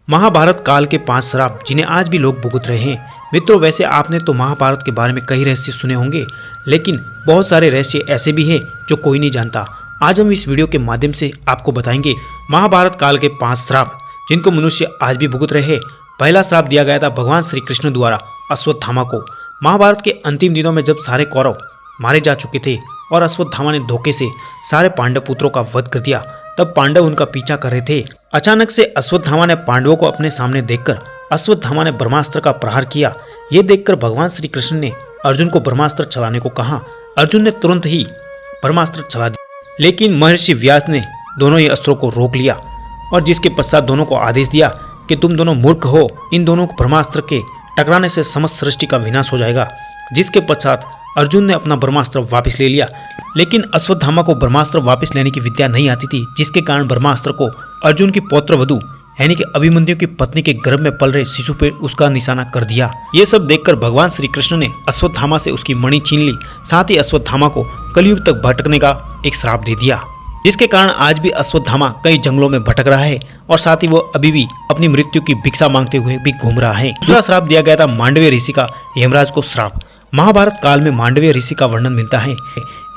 महाभारत काल के 5 श्राप जिन्हें आज भी लोग भुगत रहे हैं। मित्रों, वैसे आपने तो महाभारत के बारे में कई रहस्य सुने होंगे, लेकिन बहुत सारे रहस्य ऐसे भी हैं जो कोई नहीं जानता। आज हम इस वीडियो के माध्यम से आपको बताएंगे महाभारत काल के 5 श्राप जिनको मनुष्य आज भी भुगत रहे हैं। पहला श्राप दिया गया था भगवान श्री कृष्ण द्वारा अश्वत्थामा को। महाभारत के अंतिम दिनों में जब सारे कौरव मारे जा चुके थे और अश्वत्थामा ने धोखे से सारे पांडव पुत्रों का वध कर दिया, तब पांडव उनका पीछा कर रहे थे। अचानक से अश्वत्थामा ने पांडवों को अपने सामने देखकर अश्वत्थामा ने ब्रह्मास्त्र का प्रहार किया। ये देखकर भगवान श्री कृष्ण ने अर्जुन को ब्रह्मास्त्र चलाने को कहा। अर्जुन ने तुरंत ही ब्रह्मास्त्र चला दिया, लेकिन महर्षि व्यास ने दोनों ही अस्त्रों को रोक लिया और जिसके पश्चात दोनों को आदेश दिया कि तुम दोनों मूर्ख हो, इन दोनों को ब्रह्मास्त्र के टकराने से समस्त सृष्टि का विनाश हो जाएगा। जिसके पश्चात अर्जुन ने अपना ब्रह्मास्त्र वापस ले लिया, लेकिन अश्वत्थामा को ब्रह्मास्त्र वापस लेने की विद्या नहीं आती थी, जिसके कारण ब्रह्मास्त्र को अर्जुन की पौत्रवधू यानी कि अभिमन्यु की पत्नी के गर्भ में पल रहे शिशु पर उसका निशाना कर दिया। ये सब देखकर भगवान श्री कृष्ण ने अश्वत्थामा से उसकी मणि छीन ली, साथ ही अश्वत्थामा को कलयुग तक भटकने का एक श्राप दे दिया, जिसके कारण आज भी अश्वत्थामा कई जंगलों में भटक रहा है और साथ ही वो अभी भी अपनी मृत्यु की भिक्षा मांगते हुए भी घूम रहा है। दूसरा श्राप दिया गया था मांडव्य ऋषि का यमराज को श्राप। महाभारत काल में मांडव्य ऋषि का वर्णन मिलता है।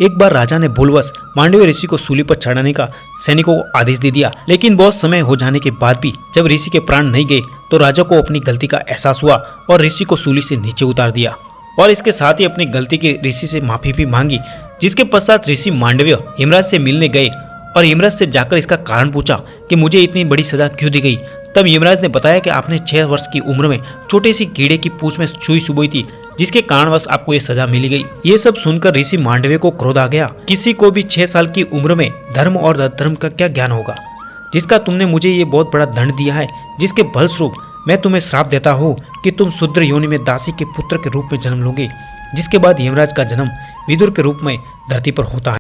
एक बार राजा ने भूलवश मांडव्य ऋषि को सूली पर चढ़ाने का सैनिकों को आदेश दे दिया, लेकिन बहुत समय हो जाने के बाद भी जब ऋषि के प्राण नहीं गए तो राजा को अपनी गलती का एहसास हुआ और ऋषि को सूली से नीचे उतार दिया और इसके साथ ही अपनी गलती के ऋषि से माफी भी मांगी। जिसके पश्चात ऋषि मांडव्य यमराज से मिलने गए और यमराज से जाकर इसका कारण पूछा कि मुझे इतनी बड़ी सजा क्यों दी गई। तब यमराज ने बताया कि आपने 6 वर्ष की उम्र में छोटे सी कीड़े की पूंछ में सुई चुभोई थी, जिसके कारणवश आपको ये सजा मिली गई। ये सब सुनकर ऋषि मांडव्य को क्रोध आ गया। किसी को भी 6 साल की उम्र में धर्म और अधर्म का क्या ज्ञान होगा, जिसका तुमने मुझे ये बहुत बड़ा दंड दिया है, जिसके फलस्वरूप मैं तुम्हें श्राप देता हूँ कि तुम शूद्र योनि में दासी के पुत्र के रूप में जन्म लोगे। जिसके बाद यमराज का जन्म विदुर के रूप में धरती पर होता है।